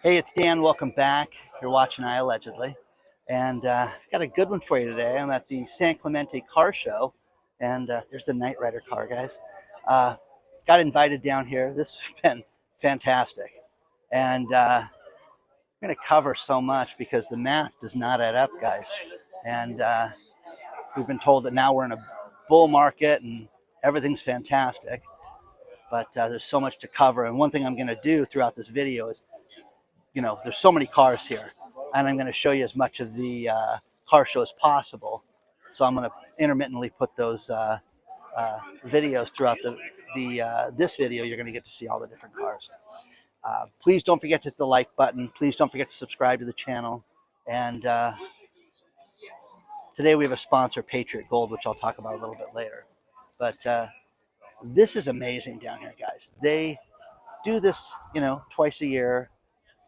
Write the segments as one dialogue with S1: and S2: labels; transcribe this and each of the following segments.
S1: Hey, it's Dan. Welcome back. You're watching iAllegedly. And got a good one for you today. I'm at the San Clemente car show. And there's the Knight Rider car, guys. Got invited down here. This has been fantastic. And I'm going to cover so much because the math does not add up, guys. And we've been told that now we're in a bull market and everything's fantastic. But there's so much to cover. And one thing I'm going to do throughout this video is, there's so many cars here, and I'm going to show you as much of the car show as possible. So I'm going to intermittently put those videos throughout this video. You're going to get to see all the different cars. Please don't forget to hit the like button. Please don't forget to subscribe to the channel. And today we have a sponsor, Patriot Gold, which I'll talk about a little bit later. But this is amazing down here, guys. They do this, twice a year.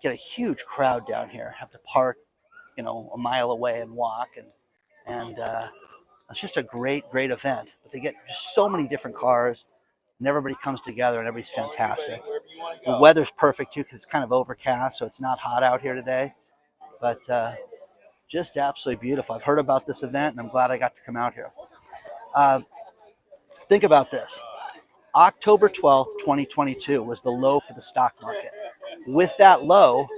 S1: Get a huge crowd down here, have to park, a mile away and walk. And it's just a great event. But they get just so many different cars, and everybody comes together, and everybody's fantastic. The weather's perfect, too, because it's kind of overcast, so it's not hot out here today. But just absolutely beautiful. I've heard about this event, and I'm glad I got to come out here. Think about this. October 12th, 2022 was the low for the stock market. With that low,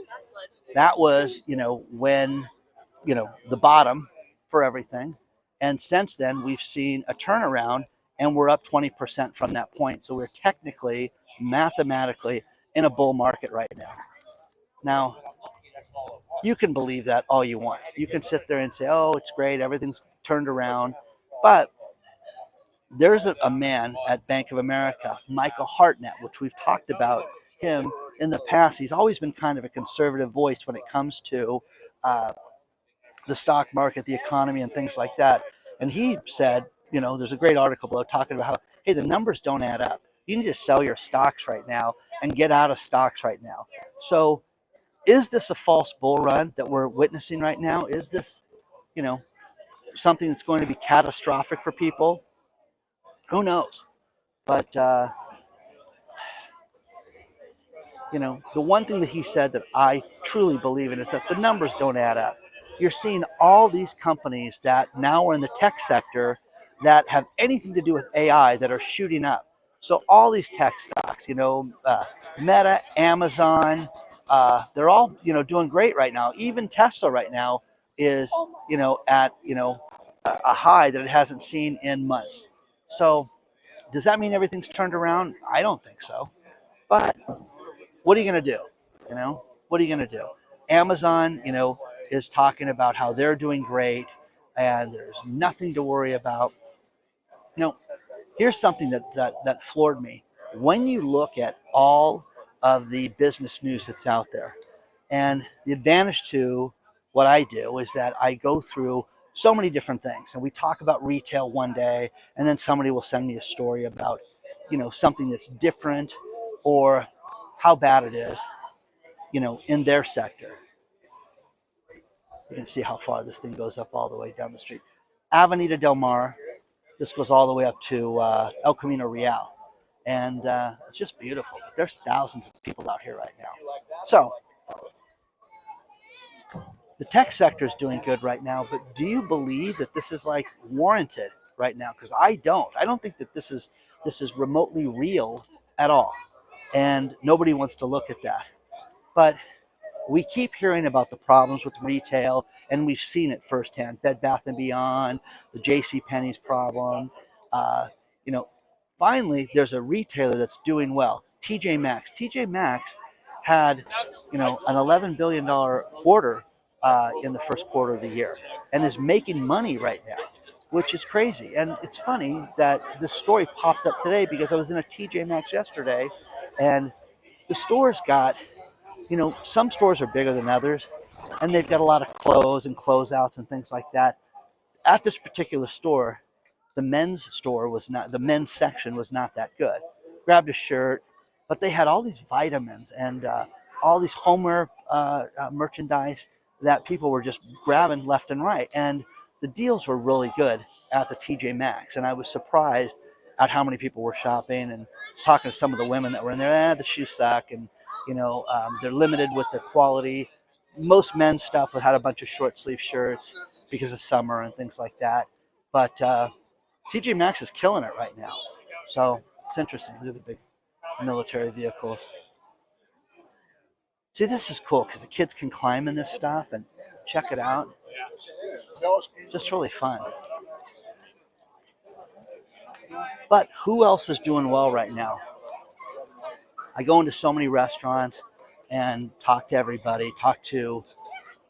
S1: that was, when, the bottom for everything. And since then, we've seen a turnaround, and we're up 20% from that point. So we're technically, mathematically, in a bull market right now. Now, you can believe that all you want. You can sit there and say, oh, it's great, everything's turned around. But there's a man at Bank of America, Michael Hartnett, which we've talked about him in the past. He's always been kind of a conservative voice when it comes to the stock market, the economy, and things like that. And he said, there's a great article below talking about how, hey, the numbers don't add up. You need to sell your stocks right now and get out of stocks right now. So is this a false bull run that we're witnessing right now? Is this, something that's going to be catastrophic for people? Who knows? But the one thing that he said that I truly believe in is that the numbers don't add up. You're seeing all these companies that now are in the tech sector that have anything to do with AI that are shooting up. So all these tech stocks, Meta, Amazon, they're all, doing great right now. Even Tesla right now is, at, a high that it hasn't seen in months. So does that mean everything's turned around? I don't think so. But what are you going to do? What are you going to do? Amazon, is talking about how they're doing great and there's nothing to worry about. Here's something that floored me. When you look at all of the business news that's out there, and the advantage to what I do is that I go through so many different things, and we talk about retail one day, and then somebody will send me a story about, something that's different or how bad it is, in their sector. You can see how far this thing goes up all the way down the street. Avenida Del Mar, this goes all the way up to El Camino Real. And it's just beautiful. But there's thousands of people out here right now. So the tech sector is doing good right now, but do you believe that this is warranted right now? Because I don't. I don't think that this is remotely real at all. And nobody wants to look at that. But we keep hearing about the problems with retail, and we've seen it firsthand. Bed Bath & Beyond, the JCPenney's problem. Finally, there's a retailer that's doing well, TJ Maxx. TJ Maxx had, an $11 billion quarter in the first quarter of the year and is making money right now, which is crazy. And it's funny that this story popped up today because I was in a TJ Maxx yesterday, and the store's got, some stores are bigger than others, and they've got a lot of clothes and closeouts and things like that. At this particular store, the men's section was not that good. Grabbed a shirt, but they had all these vitamins and all these homeware merchandise that people were just grabbing left and right. And the deals were really good at the TJ Maxx, and I was surprised at how many people were shopping. And I was talking to some of the women that were in there, the shoes suck, and They're limited with the quality. Most men's stuff had a bunch of short sleeve shirts because of summer and things like that. But TJ Maxx is killing it right now. So it's interesting. These are the big military vehicles. See, this is cool because the kids can climb in this stuff and check it out. Just really fun. But who else is doing well right now? I go into so many restaurants and talk to everybody, talk to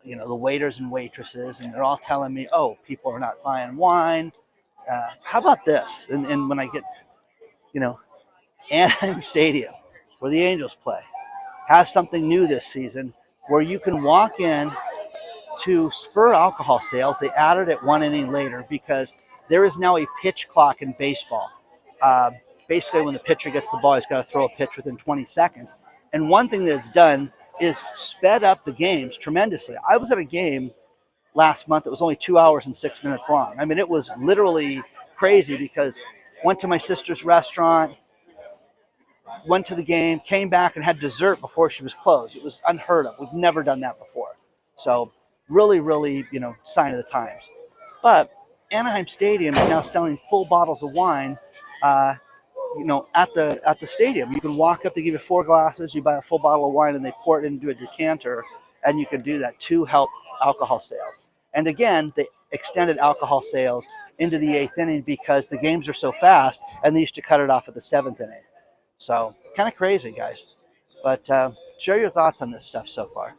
S1: the waiters and waitresses, and they're all telling me, oh, people are not buying wine. How about this? And when I get, Anaheim Stadium, where the Angels play, has something new this season where you can walk in to spur alcohol sales. They added it one inning later because there is now a pitch clock in baseball. Basically, when the pitcher gets the ball, he's got to throw a pitch within 20 seconds. And one thing that it's done is sped up the games tremendously. I was at a game last month that was only 2 hours and 6 minutes long. I mean, it was literally crazy because went to my sister's restaurant, went to the game, came back and had dessert before she was closed. It was unheard of. We've never done that before. So really, really, sign of the times. But Anaheim Stadium is now selling full bottles of wine at the stadium. You can walk up, they give you 4 glasses, you buy a full bottle of wine and they pour it into a decanter, and you can do that to help alcohol sales. And again, they extended alcohol sales into the 8th inning because the games are so fast, and they used to cut it off at the 7th inning. So kind of crazy, guys. But share your thoughts on this stuff so far.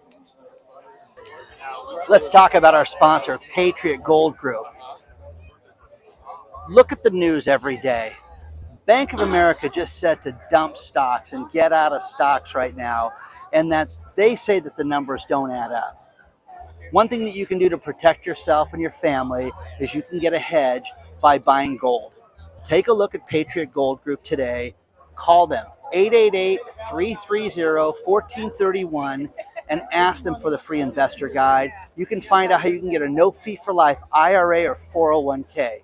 S1: Let's talk about our sponsor, Patriot Gold Group. Look at the news every day. Bank of America just said to dump stocks and get out of stocks right now, and that they say that the numbers don't add up. One thing that you can do to protect yourself and your family is you can get a hedge by buying gold. Take a look at Patriot Gold Group today. Call them, 888-330-1431, and ask them for the free investor guide. You can find out how you can get a no-fee-for-life IRA or 401k.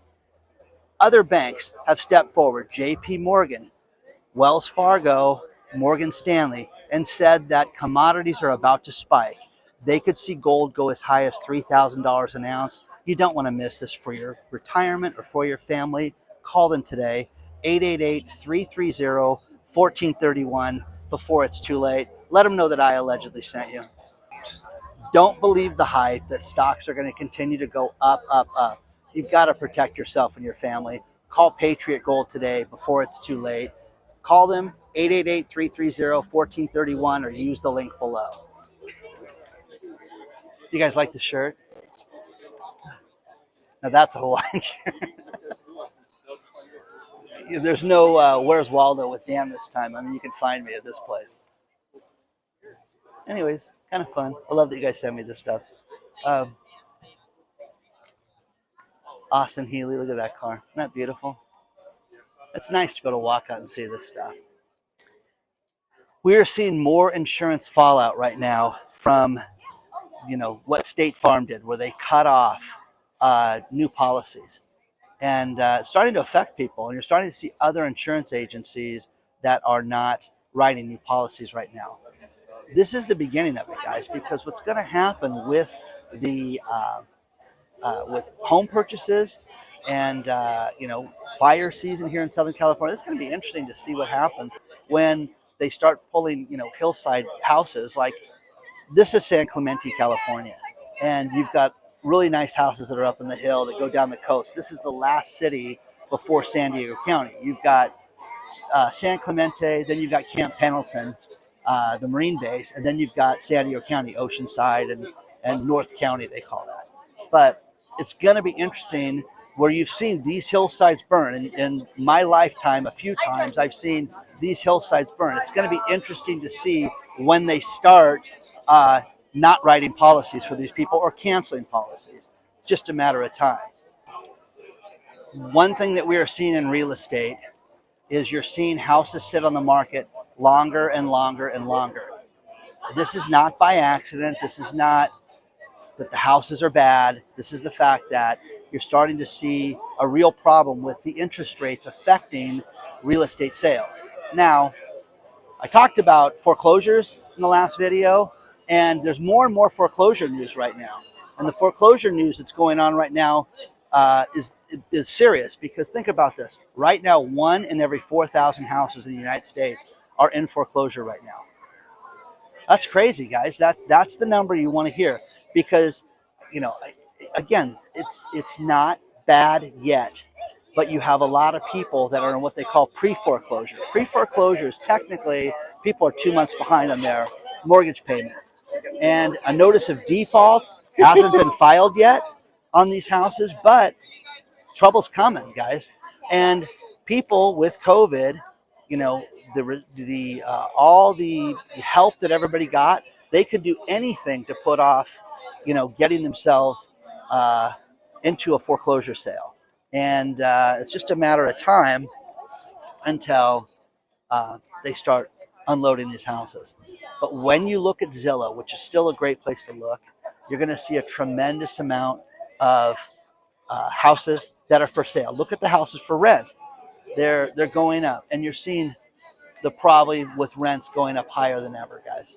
S1: Other banks have stepped forward, JP Morgan, Wells Fargo, Morgan Stanley, and said that commodities are about to spike. They could see gold go as high as $3,000 an ounce. You don't want to miss this for your retirement or for your family. Call them today, 888-330-1431, before it's too late. Let them know that I allegedly sent you. Don't believe the hype that stocks are going to continue to go up, up, up. You've got to protect yourself and your family. Call Patriot Gold today before it's too late. Call them, 888-330-1431, or use the link below. You guys like the shirt? Now that's a Hawaiian shirt. There's no Where's Waldo with Dan this time. I mean, you can find me at this place. Anyways, kind of fun. I love that you guys send me this stuff. Austin Healy, look at that car. Isn't that beautiful? It's nice to be able to walk out and see this stuff. We are seeing more insurance fallout right now from, what State Farm did, where they cut off new policies. And it's starting to affect people. And you're starting to see other insurance agencies that are not writing new policies right now. This is the beginning of it, guys, because what's going to happen with the with home purchases and fire season here in Southern California, it's going to be interesting to see what happens when they start pulling hillside houses. Like, this is San Clemente, California, and you've got really nice houses that are up in the hill that go down the coast. This is the last city before San Diego County. You've got San Clemente, then you've got Camp Pendleton, the Marine base, and then you've got San Diego County, Oceanside, and North County, they call that. But it's going to be interesting where you've seen these hillsides burn. In my lifetime, a few times, I've seen these hillsides burn. It's going to be interesting to see when they start not writing policies for these people or canceling policies. It's just a matter of time. One thing that we are seeing in real estate is you're seeing houses sit on the market longer and longer and longer. This is not by accident. This is not that the houses are bad. This is the fact that you're starting to see a real problem with the interest rates affecting real estate sales. Now, I talked about foreclosures in the last video, and there's more and more foreclosure news right now. And the foreclosure news that's going on right now is serious, because think about this. Right now, 1 in every 4,000 houses in the United States are in foreclosure right now. That's crazy, guys. That's the number you want to hear, because, you know, again, it's not bad yet, but you have a lot of people that are in what they call pre-foreclosure. Pre-foreclosure is technically people are 2 months behind on their mortgage payment, and a notice of default hasn't been filed yet on these houses, but trouble's coming, guys. And people with COVID, you know, all the help that everybody got, they could do anything to put off, you know, getting themselves into a foreclosure sale. And it's just a matter of time until they start unloading these houses. But when you look at Zillow, which is still a great place to look, you're going to see a tremendous amount of houses that are for sale. Look at the houses for rent. They're going up, and you're seeing the probably with rents going up higher than ever, guys.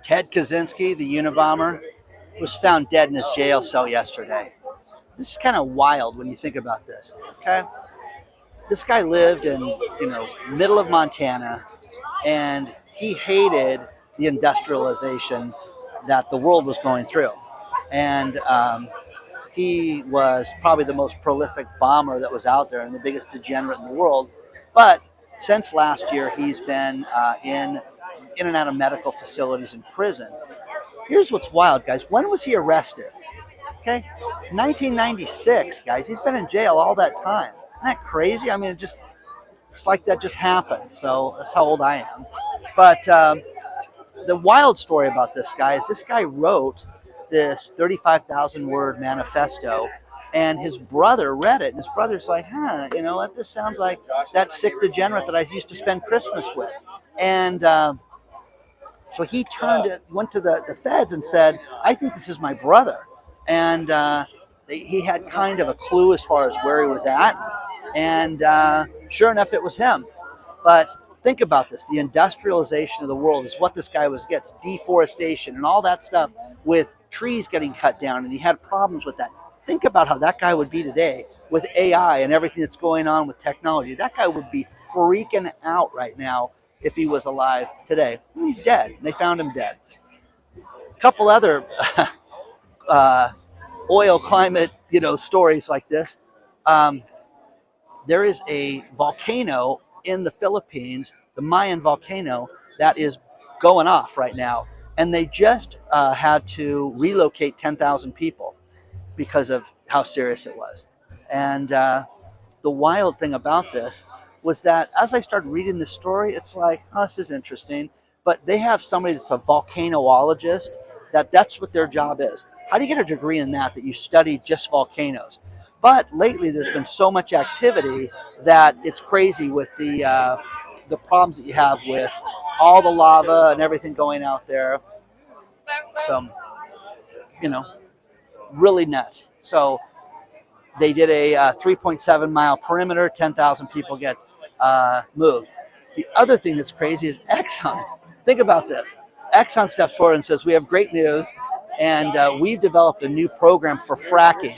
S1: Ted Kaczynski, the Unabomber, was found dead in his jail cell yesterday. This is kind of wild when you think about this, okay? This guy lived in, you know, middle of Montana, and he hated the industrialization that the world was going through. And he was probably the most prolific bomber that was out there and the biggest degenerate in the world. But since last year, he's been in and out of medical facilities and prison. Here's what's wild, guys. When was he arrested? Okay, 1996, guys. He's been in jail all that time. Isn't that crazy? I mean, it's like that just happened. So that's how old I am. But the wild story about this guy is this guy wrote this 35,000 word manifesto, and his brother read it, and his brother's like, you know what, this sounds like that sick degenerate that I used to spend Christmas with. And so he went to the feds and said, I think this is my brother. And he had kind of a clue as far as where he was at, and sure enough, it was him. But think about this. The industrialization of the world is what this guy gets, deforestation and all that stuff with trees getting cut down, and he had problems with that. Think about how that guy would be today with AI and everything that's going on with technology. That guy would be freaking out right now if he was alive today. And he's dead. They found him dead. A couple other oil climate, you know, stories like this. There is a volcano in the Philippines, the Mayan volcano, that is going off right now. And they just had to relocate 10,000 people because of how serious it was. And the wild thing about this was that as I started reading this story, it's like, oh, this is interesting. But they have somebody that's a volcanologist, that's what their job is. How do you get a degree in that you study just volcanoes? But lately, there's been so much activity that it's crazy with the problems that you have with all the lava and everything going out there. So, you know, really nuts. So they did a 3.7 mile perimeter, 10,000 people get moved. The other thing that's crazy is Exxon. Think about this. Exxon steps forward and says, we have great news, and we've developed a new program for fracking.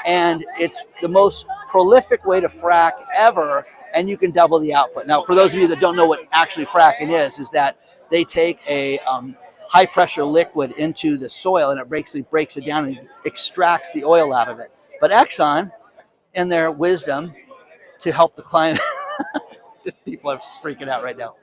S1: And it's the most prolific way to frack ever, and you can double the output. Now, for those of you that don't know what actually fracking is that they take a high pressure liquid into the soil, and it breaks it down and extracts the oil out of it. But Exxon, in their wisdom to help the climate, people are freaking out right now,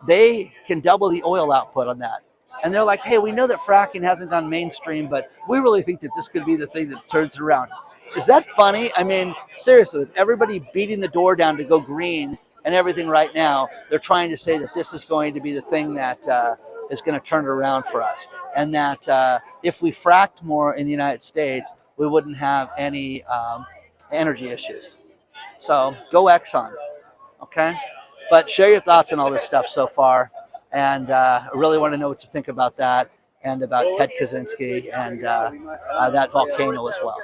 S1: they can double the oil output on that. And they're like, hey, we know that fracking hasn't gone mainstream, but we really think that this could be the thing that turns it around. Is that funny? I mean, seriously, with everybody beating the door down to go green and everything right now, they're trying to say that this is going to be the thing that is going to turn it around for us. And that if we fracked more in the United States, we wouldn't have any energy issues. So go Exxon, okay? But share your thoughts on all this stuff so far. And I really want to know what you think about that and about Ted Kaczynski and that volcano as well.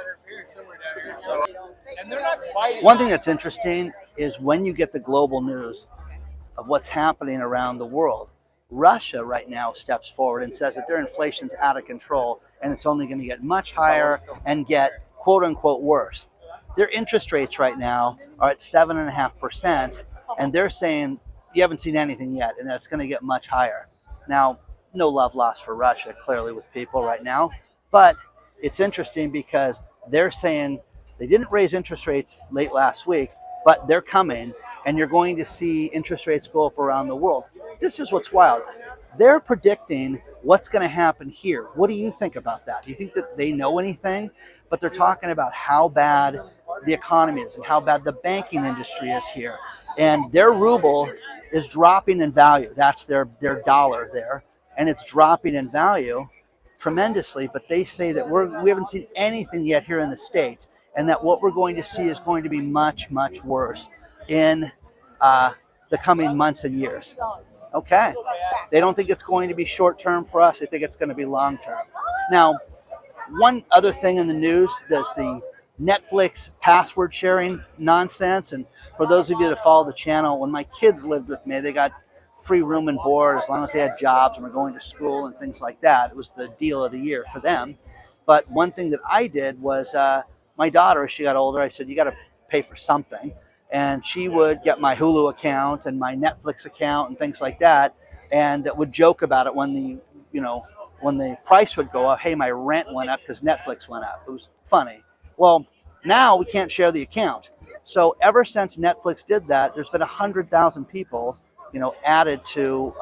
S1: One thing that's interesting is when you get the global news of what's happening around the world, Russia right now steps forward and says that their inflation's out of control and it's only going to get much higher and get quote unquote worse. Their interest rates right now are at 7.5%, and they're saying you haven't seen anything yet and that it's going to get much higher. Now, no love lost for Russia, clearly, with people right now, but it's interesting because they're saying they didn't raise interest rates late last week, but they're coming, and you're going to see interest rates go up around the world. This is what's wild. They're predicting what's going to happen here. What do you think about that? Do you think that they know anything? But they're talking about how bad the economy is and how bad the banking industry is here. And their ruble is dropping in value. That's their dollar there. And it's dropping in value tremendously. But they say that we haven't seen anything yet here in the States, and that what we're going to see is going to be much, much worse in the coming months and years. Okay. They don't think it's going to be short term for us. They think it's going to be long term. Now, one other thing in the news, there's the Netflix password sharing nonsense. And for those of you that follow the channel, when my kids lived with me, they got free room and board as long as they had jobs and were going to school and things like that. It was the deal of the year for them. But one thing that I did was my daughter, as she got older, I said, you got to pay for something. And she would get my Hulu account and my Netflix account and things like that, and would joke about it when the price would go up. Hey, my rent went up because Netflix went up. It was funny. Well, now we can't share the account. So ever since Netflix did that, there's been 100,000 people, added to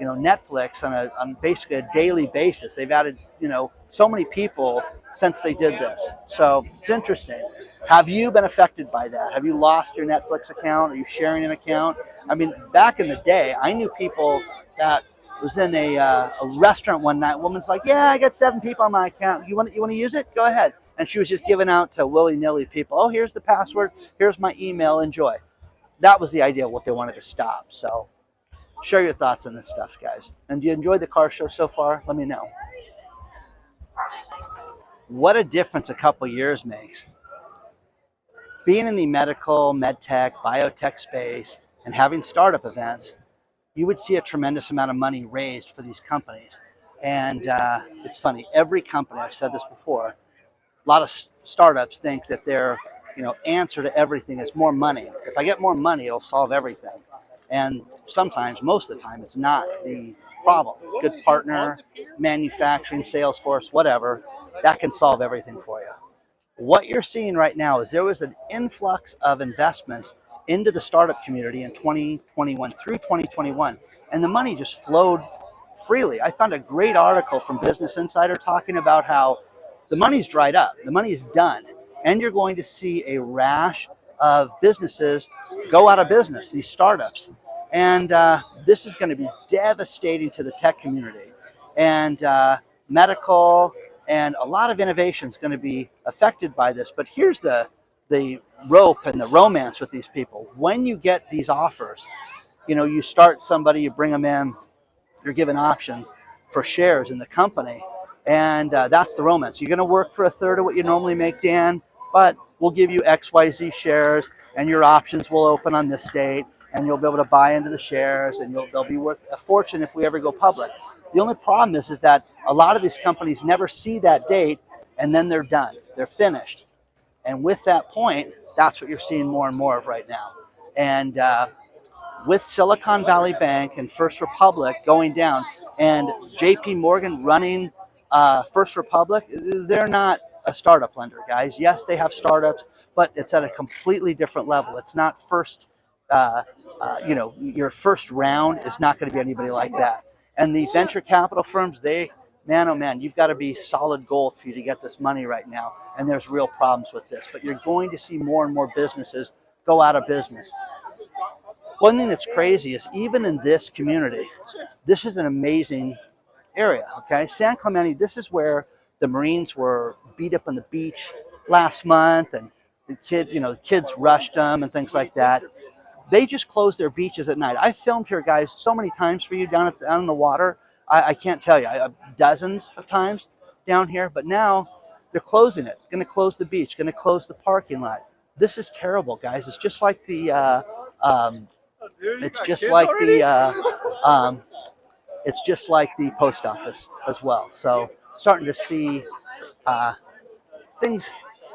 S1: Netflix on basically a daily basis. They've added so many people since they did this. So it's interesting. Have you been affected by that? Have you lost your Netflix account? Are you sharing an account? I mean, back in the day, I knew people that was in a restaurant one night. A woman's like, yeah, I got 7 people on my account. You want to use it? Go ahead. And she was just giving out to willy-nilly people. Oh, here's the password. Here's my email. Enjoy. That was the idea of what they wanted to stop. So share your thoughts on this stuff, guys. And do you enjoy the car show so far? Let me know. What a difference a couple years makes. Being in the medical, medtech, biotech space and having startup events, you would see a tremendous amount of money raised for these companies. And it's funny, every company, I've said this before, a lot of startups think that their answer to everything is more money. If I get more money, it'll solve everything. And sometimes, most of the time, it's not the problem. Good partner, manufacturing, sales force, whatever, that can solve everything for you. What you're seeing right now is there was an influx of investments into the startup community in 2021 through 2021, and the money just flowed freely. I found a great article from Business Insider talking about how the money's dried up, the money's done, and you're going to see a rash of businesses go out of business, these startups. And this is going to be devastating to the tech community. And medical and a lot of innovation is going to be affected by this. But here's the rope and the romance with these people. When you get these offers, you start somebody, you bring them in, you're given options for shares in the company. And that's the romance. You're going to work for a third of what you normally make, Dan, but we'll give you XYZ shares and your options will open on this date and you'll be able to buy into the shares and they'll be worth a fortune if we ever go public. The only problem is that a lot of these companies never see that date and then they're done. They're finished. And with that point, that's what you're seeing more and more of right now. And with Silicon Valley Bank and First Republic going down and JP Morgan running First Republic, they're not a startup lender, guys. Yes, they have startups, but it's at a completely different level. It's not your first round is not going to be anybody like that. And the venture capital firms, you've got to be solid gold for you to get this money right now. And there's real problems with this. But you're going to see more and more businesses go out of business. One thing that's crazy is even in this community, this is an amazing area, okay? San Clemente, this is where the Marines were beat up on the beach last month and the kids rushed them and things like that. They just closed their beaches at night. I filmed here, guys, so many times for you down in the water. I can't tell you, dozens of times down here. But now They're closing it, going to close the beach, going to close the parking lot. This is terrible, guys. It's just like the it's just like the post office as well. So starting to see things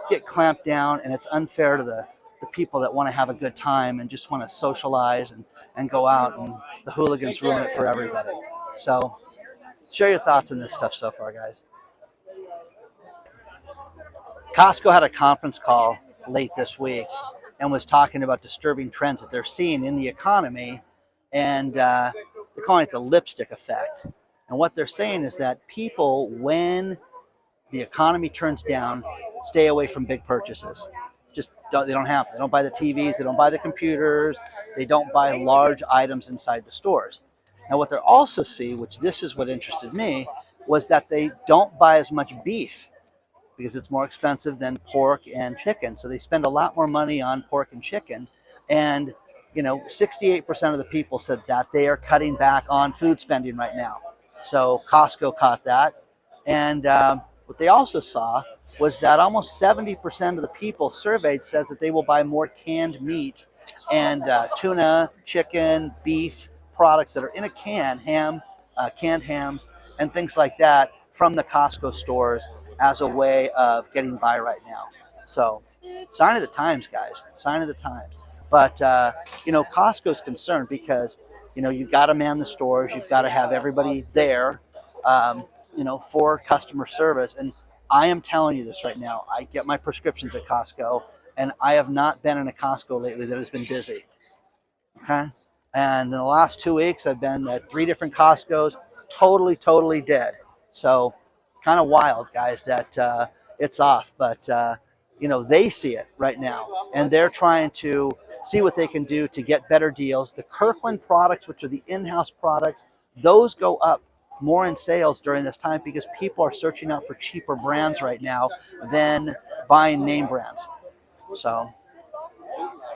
S1: get clamped down, and it's unfair to the people that want to have a good time and just want to socialize and go out, and the hooligans ruin it for everybody. So share your thoughts on this stuff so far, guys. Costco had a conference call late this week and was talking about disturbing trends that they're seeing in the economy, and they're calling it the lipstick effect. And what they're saying is that people, when the economy turns down, stay away from big purchases. They don't have them. They don't buy the TVs, they don't buy the computers, they don't buy large items inside the stores. Now what they also see, which this is what interested me, was that they don't buy as much beef because it's more expensive than pork and chicken. So they spend a lot more money on pork and chicken. And 68% of the people said that they are cutting back on food spending right now. So Costco caught that. And what they also saw was that almost 70% of the people surveyed says that they will buy more canned meat and tuna, chicken, beef products that are in a can, canned hams, and things like that from the Costco stores as a way of getting by right now. So sign of the times, guys, sign of the times. But, Costco's concerned because, you've got to man the stores. You've got to have everybody there, for customer service. And I am telling you this right now. I get my prescriptions at Costco, and I have not been in a Costco lately that has been busy. Okay? And in the last 2 weeks, I've been at 3 different Costcos, totally dead. So kind of wild, guys, that it's off. But, they see it right now, and they're trying to see what they can do to get better deals. The Kirkland products, which are the in-house products, those go up more in sales during this time because people are searching out for cheaper brands right now than buying name brands. So,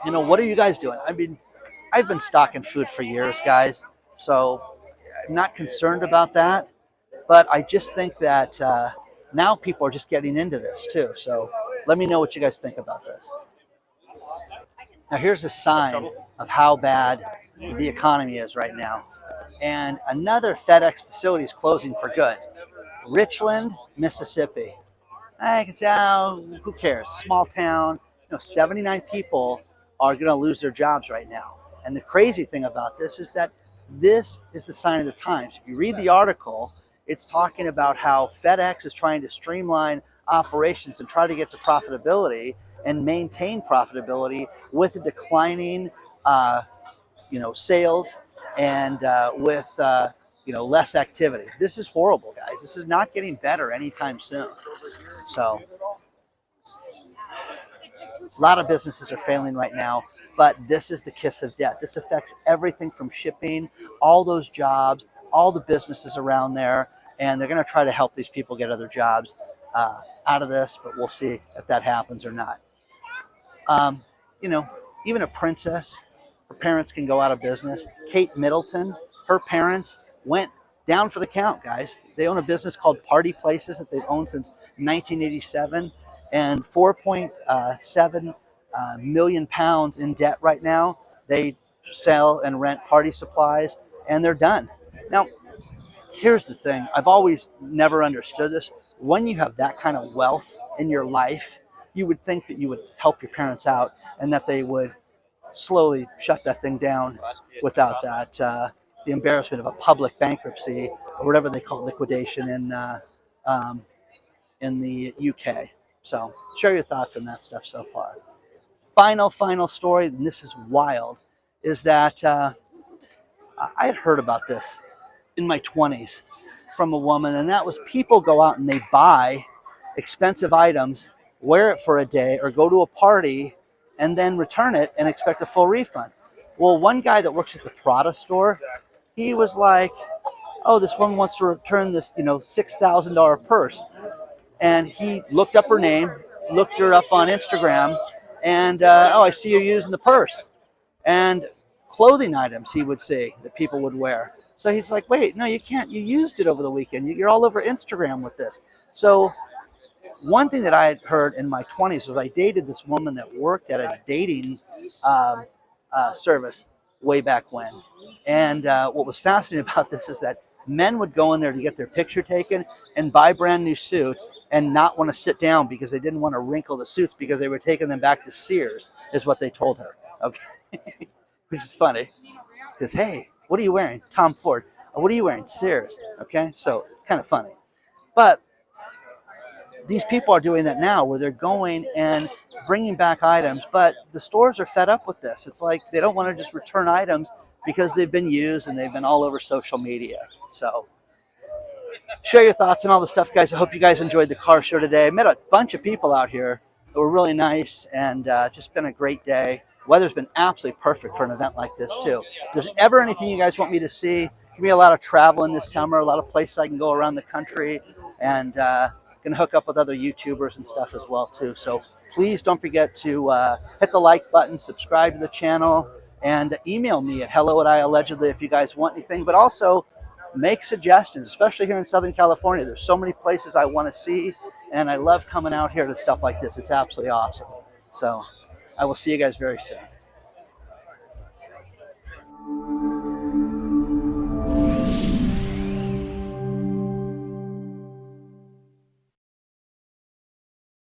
S1: what are you guys doing? I mean, I've been stocking food for years, guys, so I'm not concerned about that. But I just think that now people are just getting into this too. So let me know what you guys think about this. Now here's a sign of how bad the economy is right now. And another FedEx facility is closing for good. Richland, Mississippi. I can say, who cares? Small town. 79 people are going to lose their jobs right now. And the crazy thing about this is that this is the sign of the times. If you read the article, it's talking about how FedEx is trying to streamline operations and try to get to profitability and maintain profitability with a declining, sales and with less activity. This is horrible, guys. This is not getting better anytime soon. So a lot of businesses are failing right now, but this is the kiss of death. This affects everything from shipping, all those jobs, all the businesses around there, and they're going to try to help these people get other jobs out of this, but we'll see if that happens or not. Even a princess, her parents can go out of business. Kate Middleton, her parents went down for the count, guys. They own a business called Party Places that they've owned since 1987, and 4.7 million pounds in debt right now. They sell and rent party supplies, and they're done. Now, here's the thing. I've always never understood this. When you have that kind of wealth in your life, you would think that you would help your parents out and that they would slowly shut that thing down without that, the embarrassment of a public bankruptcy or whatever they call liquidation in the UK. So share your thoughts on that stuff so far. Final story, and this is wild, is that I had heard about this in my 20s from a woman, and that was people go out and they buy expensive items, wear it for a day, or go to a party and then return it and expect a full refund. Well, one guy that works at the Prada store, he was like, oh, this woman wants to return this, $6,000 purse. And he looked up her name, looked her up on Instagram, and, I see you're using the purse. And clothing items he would see that people would wear. So he's like, wait, no, you can't. You used it over the weekend. You're all over Instagram with this. So one thing that I had heard in my 20s was I dated this woman that worked at a dating service way back when. And what was fascinating about this is that men would go in there to get their picture taken and buy brand new suits and not want to sit down because they didn't want to wrinkle the suits because they were taking them back to Sears, is what they told her. Okay, which is funny because, hey, what are you wearing? Tom Ford. What are you wearing? Sears. Okay, so it's kind of funny. But these people are doing that now where they're going and bringing back items, but the stores are fed up with this. It's like they don't want to just return items because they've been used and they've been all over social media. So share your thoughts and all the stuff, guys. I hope you guys enjoyed the car show today. I met a bunch of people out here that were really nice, and just been a great day. Weather's been absolutely perfect for an event like this too. If there's ever anything you guys want me to see, give me a lot of traveling this summer, a lot of places I can go around the country, and can hook up with other YouTubers and stuff as well too. So please don't forget to hit the like button, subscribe to the channel, and email me at hello@iAllegedly if you guys want anything. But also make suggestions, especially here in Southern California. There's so many places I want to see, and I love coming out here to stuff like this. It's absolutely awesome. So I will see you guys very soon.